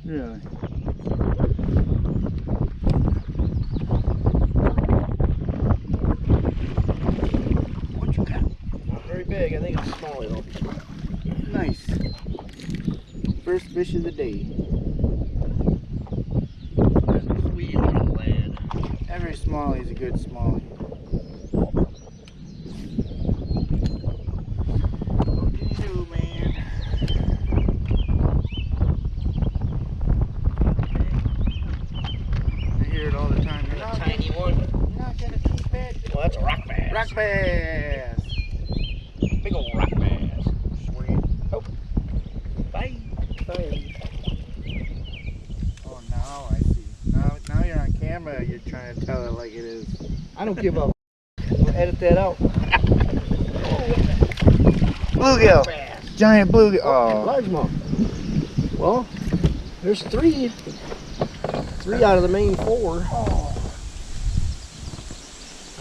Really? What you got? Not very big. I think it's small though. Nice. First fish of the day. That's a sweet little lad. Every smallie is a good smallie. What can you do, man? I hear it all the time. You're A not tiny one. You're not gonna keep it. Well, that's a rock bass. Rock bass. Big old rock bass. Sweet. Oh. Bye. Bye. Oh, now I see. Now you're on camera. You're trying to tell it like it is. I don't give up. We'll edit that out. Bluegill. Bass. Giant bluegill. Oh. Largemouth. Well, there's three. Three out of the main four. Oh.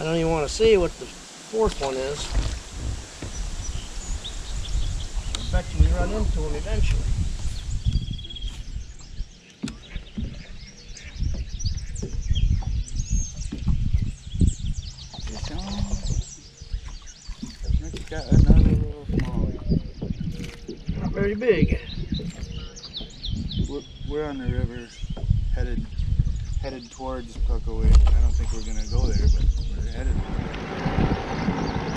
I don't even want to see what the fourth one is. I bet you we run into him eventually. It's got another little smallie. Not very big. We're on the river, headed towards Cookaway. I don't think we're gonna go there, but we're headed there.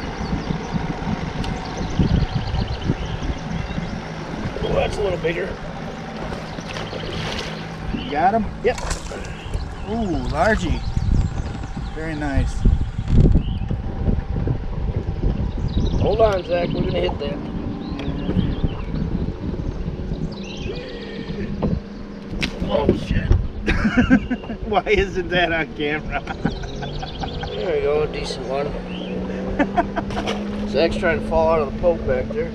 Oh, that's a little bigger. You got him? Yep. Ooh, largy. Very nice. Hold on, Zach. We're gonna hit that. Oh shit! Why isn't that on camera? There we go, a decent one. Zach's trying to fall out of the poke back there.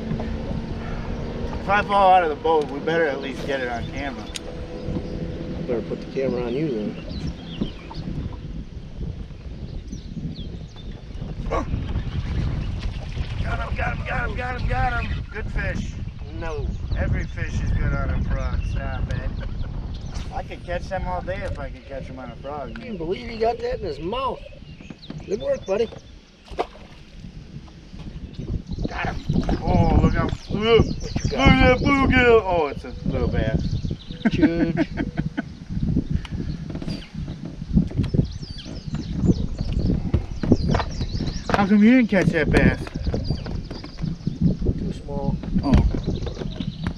If I fall out of the boat, we better at least get it on camera. Better put the camera on you then. Got him. Good fish. No. Every fish is good on a frog. Stop it. I could catch them all day if I could catch them on a frog. You can believe he got that in his mouth. Good work, buddy. Got him. Oh, look how. Look at that bluegill. Oh, it's a little bass. Huge. How come you didn't catch that bass? Too small. Oh.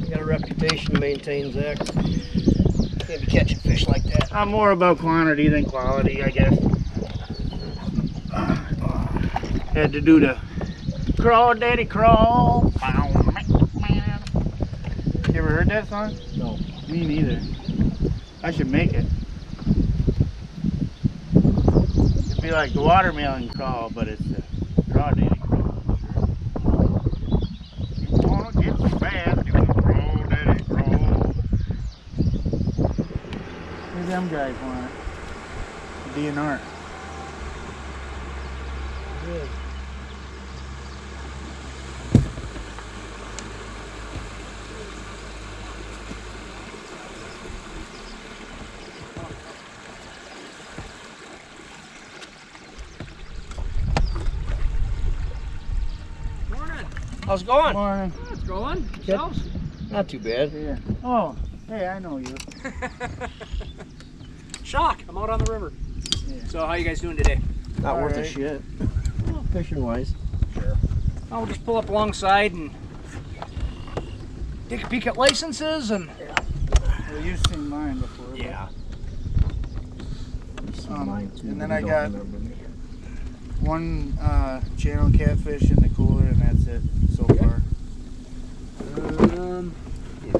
You got a reputation to maintain, Zach. Can't be catching fish like that. I'm more about quantity than quality, I guess. Had to do the crawl, daddy, crawl. You ever heard that song? No. Me neither. I should make it. It'd be like the watermelon crawl, but it's the crawl, daddy, crawl. You wanna get the bass, do the crawl, daddy, crawl. Maybe them guys want it. DNR. Good. How's it going? Morning. Oh, it's going. Yourselves? Not too bad. Yeah. Oh, hey, I know you. Shock. I'm out on the river. Yeah. So how you guys doing today? Not All worth a right. shit. Well, fishing wise. I'll just pull up alongside and take a peek at licenses and Well, you've seen mine before. but- yeah. And then I got one channel catfish in the cooler, and that's it so far.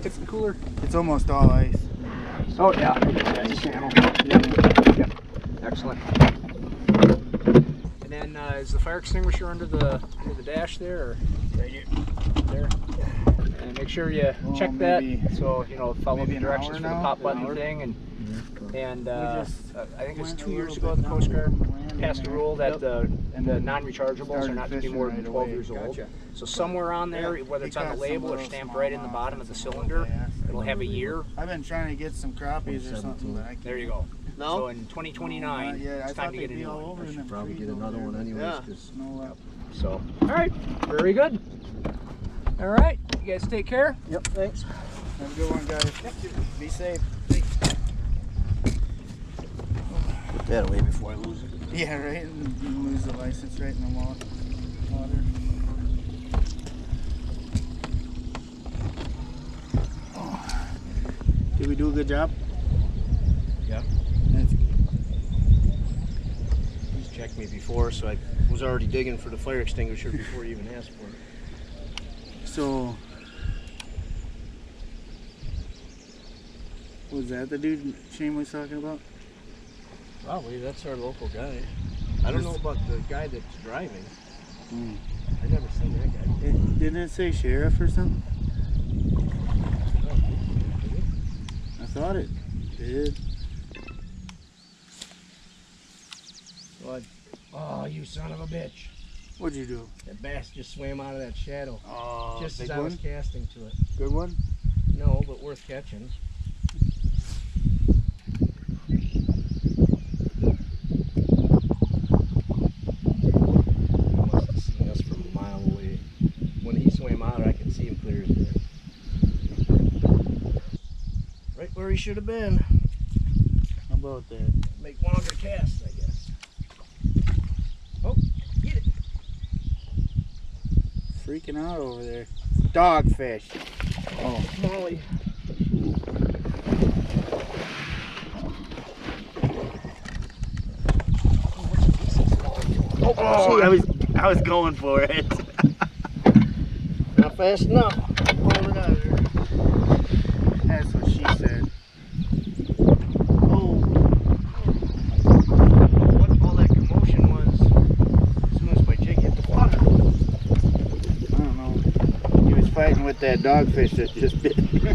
It's the cooler. It's almost all ice. Oh yeah. Channel. Yep. Excellent. And then is the fire extinguisher under the dash there? Or Right here. there? And make sure you Well, check maybe- that. So follow maybe the an directions hour for the now? pop An button hour? thing and We just I think it was went 2 a years little ago bit the Coast down Guard the landing passed a there. rule that Yep. the And the then non-rechargeables are started not to be fishing more than right 12 away. years old. Gotcha. So somewhere on there, Yeah, whether he it's on caught the some label or little stamped right in the smallmouth bottom and of the some little cylinder, bass. It'll have a year. I've been trying to get some crappies or something, but I can't. There you go. No? So in 2029, Yeah, I it's thought time to they'd get a be new all one. over I in should them probably trees get over another there, one but anyways. Yeah. 'Cause No luck. So, all right, very good. All right, you guys take care. Yep, thanks. Have a good one, guys. Be safe. Put that away before I lose it. Yeah, right. And you lose the license right in the water. Did we do a good job? Yeah. That's good. He's checked me before, so I was already digging for the fire extinguisher before you even asked for it. So, was that the dude Shane was talking about? Probably, that's our local guy. I don't know about the guy that's driving. Hmm. I've never seen that guy. Didn't it say sheriff or something? I thought it did. What? Oh, you son of a bitch. What'd you do? That bass just swam out of that shadow. Oh, Just as big I was one? casting to it. Good one? No, but worth catching. He must have seen us from a mile away. When he swam out, I could see him clear as day. Right where he should have been. How about that? Make longer casts, I guess. Oh, get it. Freaking out over there. Dogfish. Oh, Molly. Oh, I was going for it. Not fast enough. Pull it out of there. That's what she said. Oh. What all that commotion was as soon as my jig hit the water. I don't know. He was fighting with that dogfish that just bit me.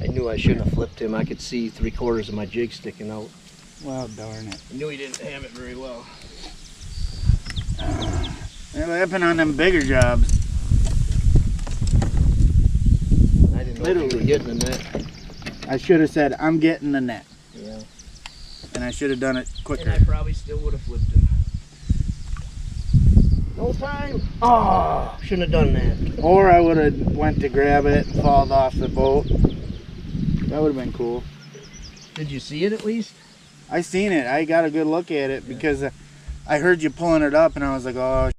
I knew I shouldn't have flipped him. I could see 3/4 of my jig sticking out. Well, darn it. I knew he didn't ham it very well. They're happening on them bigger jobs. I didn't know if you Literally. were getting in that. I should have said, I'm getting the net. Yeah. And I should have done it And quicker. I probably still would have flipped him. No time. Oh, shouldn't have done that. Or I would have went to grab it and fallen off the boat. That would have been cool. Did you see it at least? I seen it. I got a good look at it because I heard you pulling it up and I was like, oh,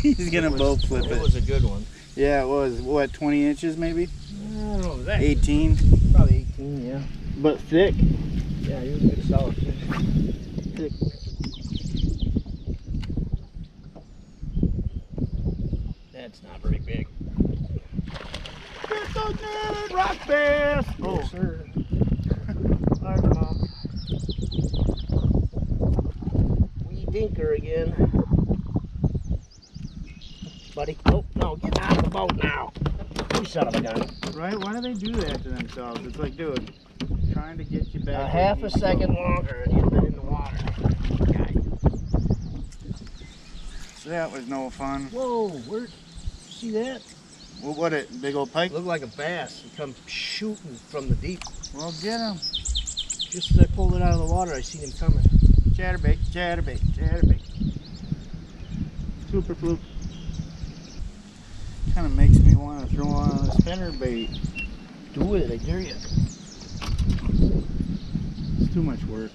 he's going to boat flip It it. was a good one. Yeah, it was, what, 20 inches maybe? I don't know that. 18? Probably 18, yeah. But thick. Yeah, he was a good solid fish. Thick. That's not very big. Get those netted rock bass! Oh, Oh, sir. largemouth. Wee dinker again. Buddy. Oh, no, get out of the boat now. You son of a gun. Right? Why do they do that to themselves? It's like, dude, trying to get you back. A where half you a need to go. second longer and you'd have been in the water. Guy. That was no fun. Whoa, where? See that? Well, what it? Big old pike? Looked like a bass. He come shooting from the deep. Well, get him. Just as I pulled it out of the water, I seen him coming. Chatterbait, chatterbait, chatterbait. Super fluke. Kind of makes me want to throw on a spinner bait. Do it, I dare you. It's too much work.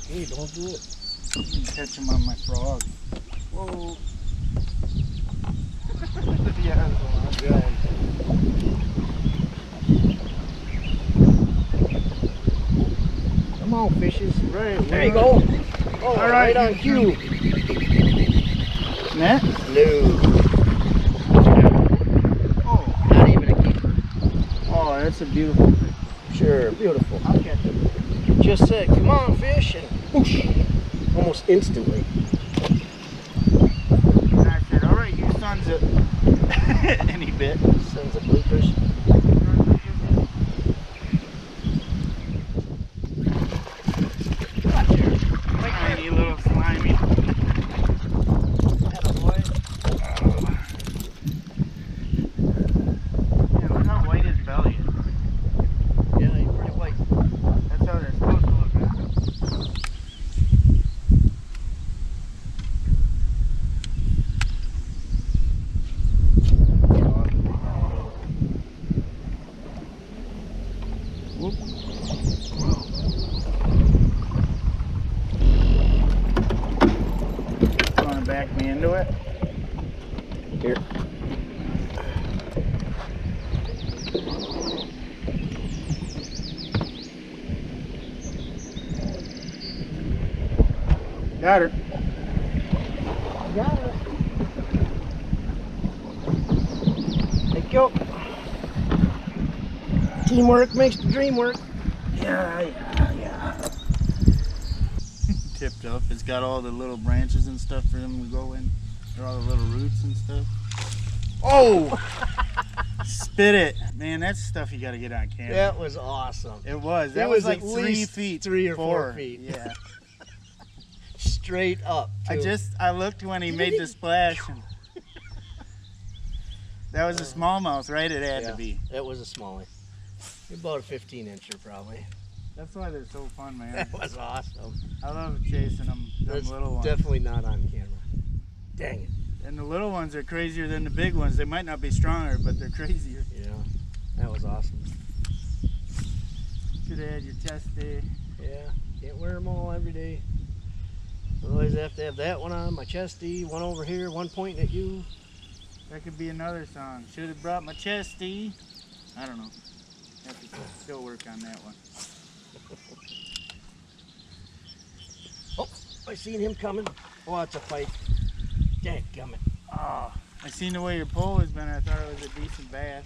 Hey, don't do it. Catch him on my frog. Whoa. Yeah. Good. Come on, fishes. Right. There you go. Oh, All right right, on cue. Net? No. Oh. Not even a keeper. Oh, that's a beautiful fish. Sure, beautiful. I'll catch him. Just said, come on, fish, and whoosh. Almost instantly. And I said, all right, you sons of... and he bit. Sons of bloopers. Tiny little slimy. me into it? Here. Got her. Got it. Thank you. Teamwork makes the dream work. Yeah. Tipped up. It's got all the little branches and stuff for them to go in. They're all the little roots and stuff. Oh! Spit it. Man, that's stuff you got to get on camera. That was awesome. It was. It That was like at 3 least feet. 3 or 4 feet. Yeah. Straight up. Too. I looked when he made the splash. And that was a smallmouth, right? It had to be. It was a smallie. About a 15-incher probably. That's why they're so fun, man. That was awesome. I love chasing them That's little ones. definitely not on camera. Dang it. And the little ones are crazier than the big ones. They might not be stronger, but they're crazier. Yeah, that was awesome. Could have had your test day. Yeah, can't wear them all every day. Otherwise I have to have that one on, my chesty, one over here, one pointing at you. That could be another song. Should have brought my chesty. I don't know. Have to still work on that one. Oh, I seen him coming. Oh, it's a fight. Dadgummit. Oh, I seen the way your pole has been. I thought it was a decent bass.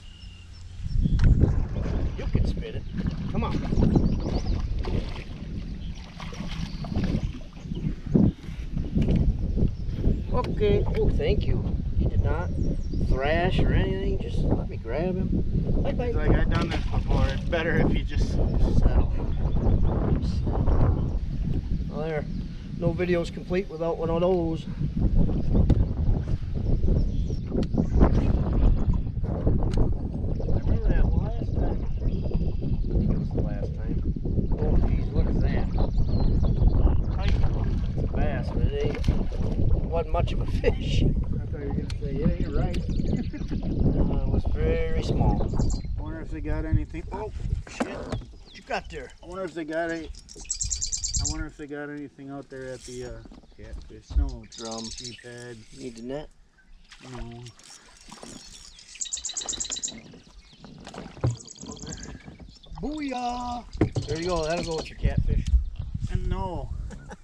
You can spit it. Come on. Okay. Oh, thank you. He did not thrash or anything. Just let me grab him. Bye bye. It's like I've done this before. It's better if you just Settle. Well, there. No video's complete without one of those. I remember that last time. I think it was the last time. Oh, geez, look at that. It's a bass, but it wasn't much of a fish. I thought you were going to say, it ain't right. It was very small. I wonder if they got anything. Oh, shit. What you got there? I wonder if they got anything out there at the catfish. No Drum. G-pad. Need the net? No. Booyah! There you go. That'll go with your catfish. And no.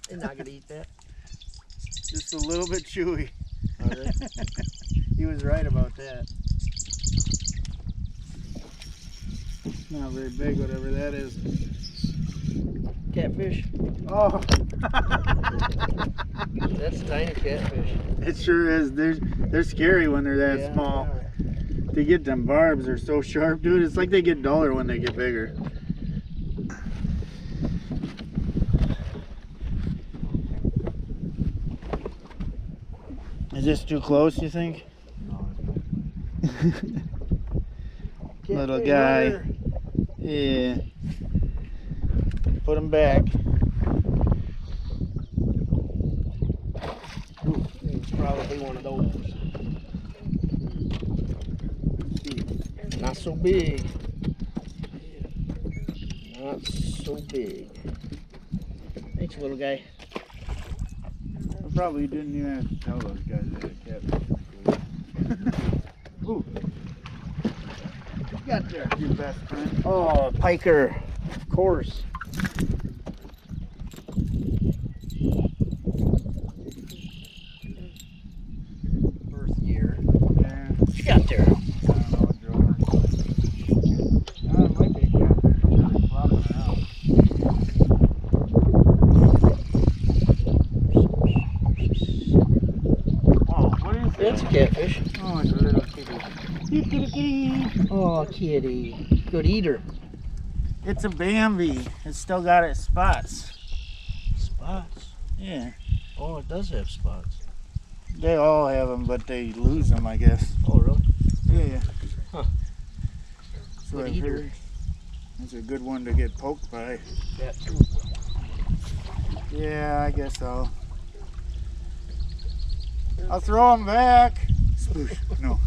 They're not gonna eat that. Just a little bit chewy. Are they? He was right about that. Not very big, whatever that is. Catfish. Oh, That's tiny catfish. it sure is. They're scary when they're that Yeah, small. they are. They get them barbs. They're so sharp, dude. It's like they get duller when they get bigger. Is this too close, you think? Little Catfish guy. runner. Yeah. Put him back. Ooh, it's probably one of those. Not so big. Not so big. Thanks, little guy. I probably didn't even have to tell those guys that a catfish. Ooh. What you got there, your best friend? Oh, piker. Of course. Birth year. Yeah. What you got there? I don't know, a drawer. Oh, it might be a catfish. It's really flopping it out. Oh, what is that? That's a catfish. Oh, it's a little kitty. Kitty, kitty. Oh, kitty. Good eater. It's a Bambi. It's still got its spots. Spots. Yeah. Oh, it does have spots. They all have them, but they lose them, I guess. Oh, really? Yeah. Huh. That's what Good I've eater. heard. That's a good one to get poked by. That too. Yeah, I guess so. I'll throw them back. Sploosh. No.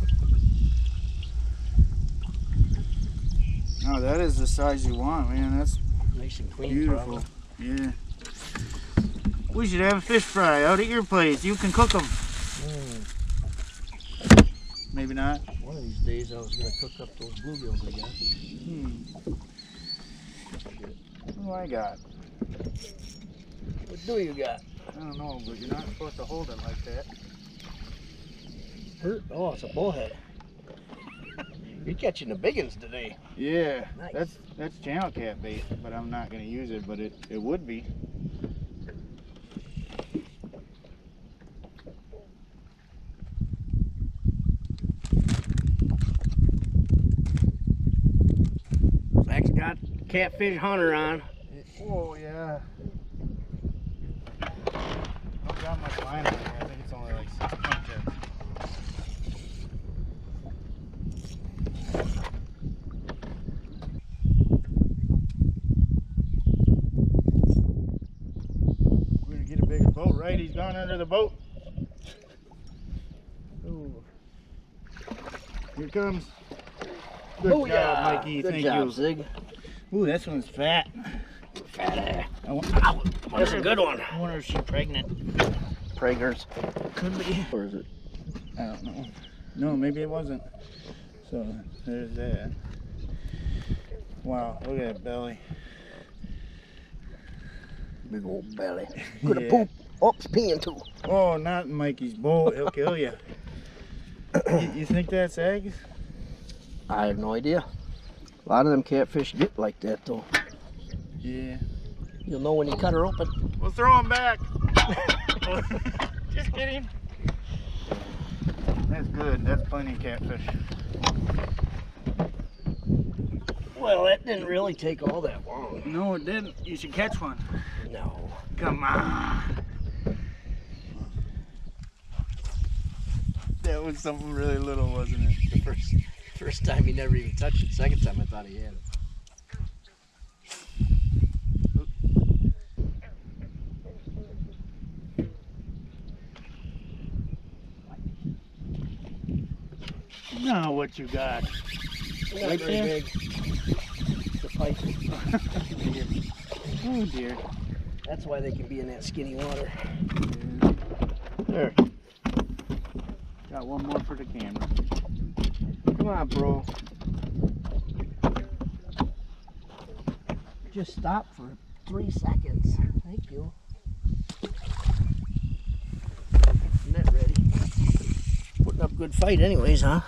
No, that is the size you want, man. That's Nice and clean. beautiful. Probably. Yeah. We should have a fish fry out at your place. You can cook them. Maybe not. One of these days I was gonna cook up those bluegills I got. What do I got? What do you got? I don't know, but you're not supposed to hold it like that. Oh, it's a bullhead. You're catching the big ones today. Yeah, Nice. that's channel cat bait, but I'm not gonna use it, but it would be. Zach's got Catfish Hunter on. Oh yeah. I've got much line on here. I think it's only like 6 punches. We're gonna get a bigger boat, right? He's gone under the boat. Ooh. Here it comes. Good job, Mikey. Good Thank job, you. Zig. Ooh, this one's fat. Fat ass. That's a good one. I wonder if she's pregnant. Prager's. Could be. Or is it? I don't know. No, maybe it wasn't. So there's that. Wow, look at that belly. Big old belly. Gonna Yeah. poop. Oh, it's peeing too. Oh, not in Mikey's bowl. He'll kill you. You think that's eggs? I have no idea. A lot of them catfish get like that though. Yeah. You'll know when you cut her open. We'll throw them back. Just kidding. That's good. That's plenty of catfish. Well, that didn't really take all that long. No, it didn't. You should catch one. No. Come on. That was something really little, wasn't it? The first time he never even touched it. Second time I thought he had it. Now what you got? Not Right very there? big. The pike. Oh dear. That's why they can be in that skinny water. There. Got one more for the camera. Come on, bro. Just stop for 3 seconds. Thank you. Net ready. Putting up a good fight anyways, huh?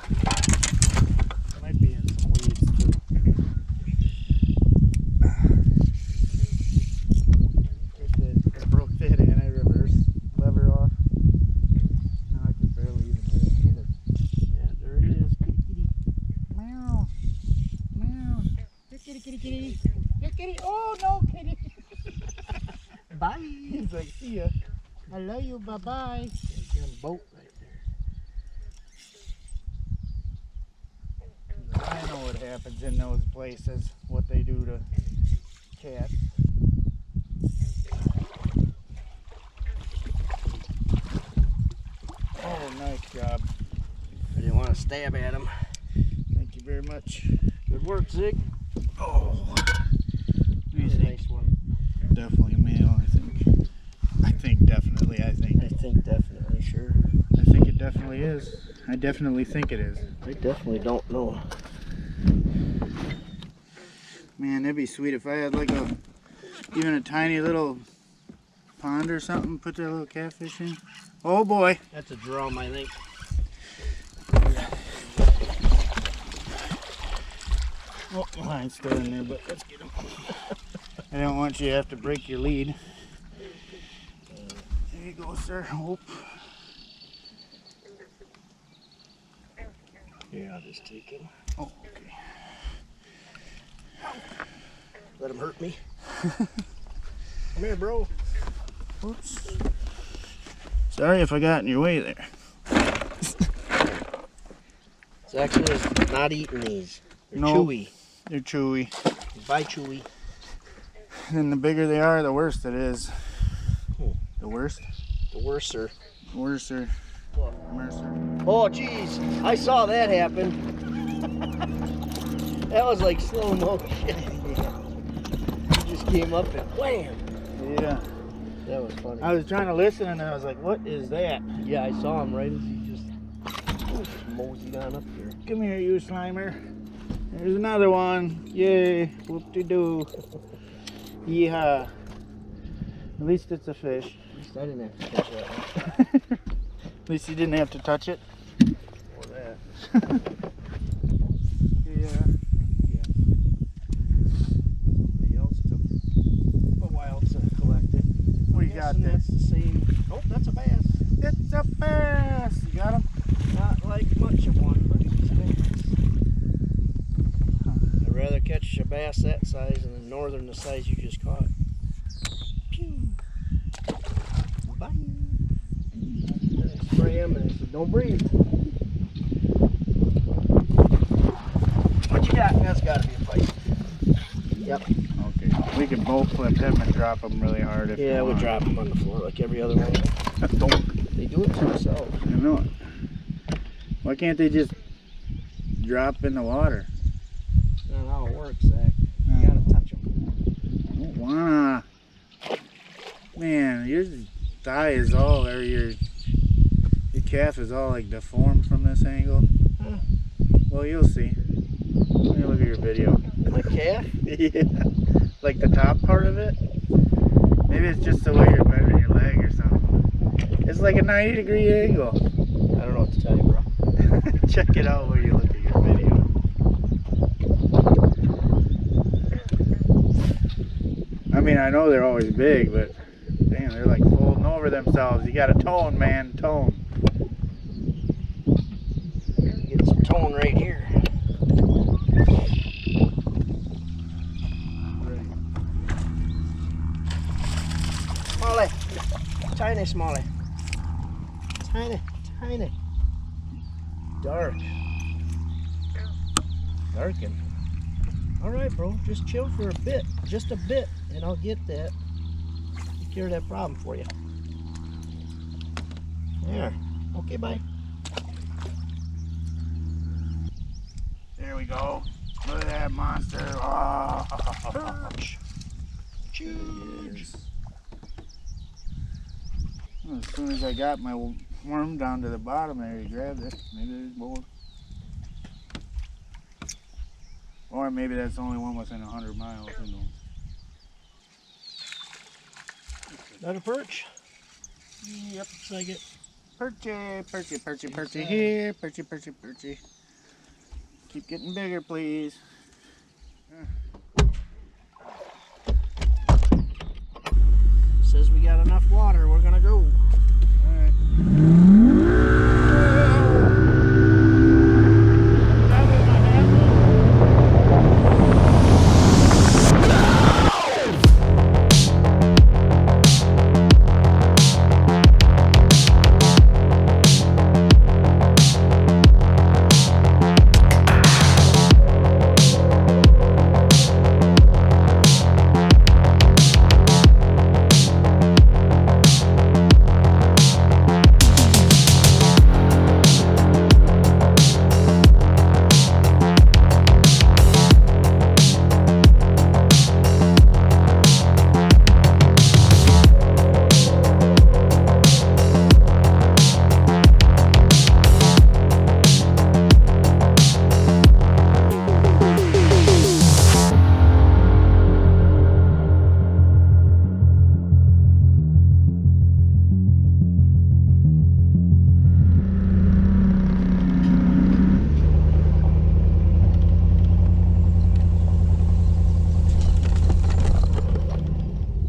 Might be in some weeds too. It broke the head and I reverse lever off. Now I can barely even hit it. Yeah, there it is. Kitty, kitty. Meow. Meow. Here, kitty, kitty, kitty. Here, kitty. Oh, no, kitty. Bye. He's like, see ya. I love you. Bye-bye. Get on the boat right there. I know what happens in those places, what they do to cats. Oh, nice job. I didn't want to stab at him. Thank you very much. Good work, Zig. Oh, what do you That's a think? nice one. Definitely male, I think. I think definitely, I think. I think definitely, sure. I think it definitely is. I definitely think it is. I definitely don't know. Man, that'd be sweet if I had like even a tiny little pond or something, put that little catfish in. Oh boy. That's a drum, I think. Oh, mine's still in there, but let's get him. I don't want you to have to break your lead. There you go, sir. Oh. Here, I'll just take him. Oh, okay. Let him hurt me. Come here, bro. Oops. Sorry if I got in your way there. Zach is not eating these. They're No. chewy. They're chewy. Bye, chewy. And the bigger they are, the worse it is. Oh. The worst? The worser. Worser. Mercer. Oh, jeez. I saw that happen. That was like slow motion. He just came up and wham. Yeah. That was funny. I was trying to listen and I was like, what is that? Yeah, I saw him right as he just moseyed on up there. Come here, you Slimer. There's another one. Yay. Whoop-de-doo. Yeehaw. At least it's a fish. At least I didn't have to catch that one. At least you didn't have to touch it. Or that. Yeah. Somebody else took a while to collect it. We I'm got guessing this. That's the same. Oh, that's a bass. It's a bass. You got him? Not like much of one, but he's a bass. I'd rather catch a bass that size than a northern the size you just caught. Pew. Bye. I spray him and I said, don't breathe. What you got? That's got to be a fight. Yep. Okay. We can both flip him and drop him really hard if Yeah, you we want. drop him on the floor like every other one. They do it to themselves. I know it. Why can't they just drop in the water? That's not how it works, Zach. You gotta touch them. I don't wanna. Man, your thigh is all, or your calf is all like deformed from this angle. Huh. Well, you'll see. Let me look at your video. My calf? Yeah. Like the top part of it. Maybe it's just the way you're bending your leg or something. It's like a 90-degree angle. I don't know what to tell you, bro. Check it out when you look at your video. I mean, I know they're always big, but damn, they're like folding over themselves. You got to tone, man, tone. Get some tone right here. Smalley. Tiny Smalley. Tiny, tiny. Dark. Darken. Alright, bro. Just chill for a bit. Just a bit. And I'll get that. Take care of that problem for you. There. Okay, bye. There we go. Look at that monster. Oh. Perch. Huge. Well, as soon as I got my worm down to the bottom there, he grabbed it. Maybe there's more. Or maybe that's the only one within 100 miles. Who knows? That a perch? Yep. Looks like it. Perchy, perchy, perchy, perchy here. Perchy, perchy, perchy. Keep getting bigger, please. Says we got enough water. We're gonna go.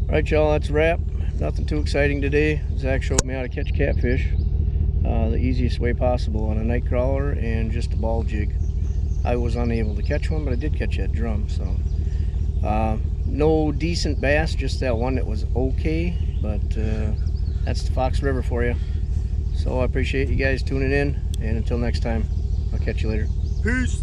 Alright, y'all, that's a wrap. Nothing too exciting today. Zach showed me how to catch catfish the easiest way possible on a night crawler and just a ball jig. I was unable to catch one, but I did catch that drum. So no decent bass, just that one that was okay, but that's the Fox River for you. So I appreciate you guys tuning in, and until next time, I'll catch you later. Peace.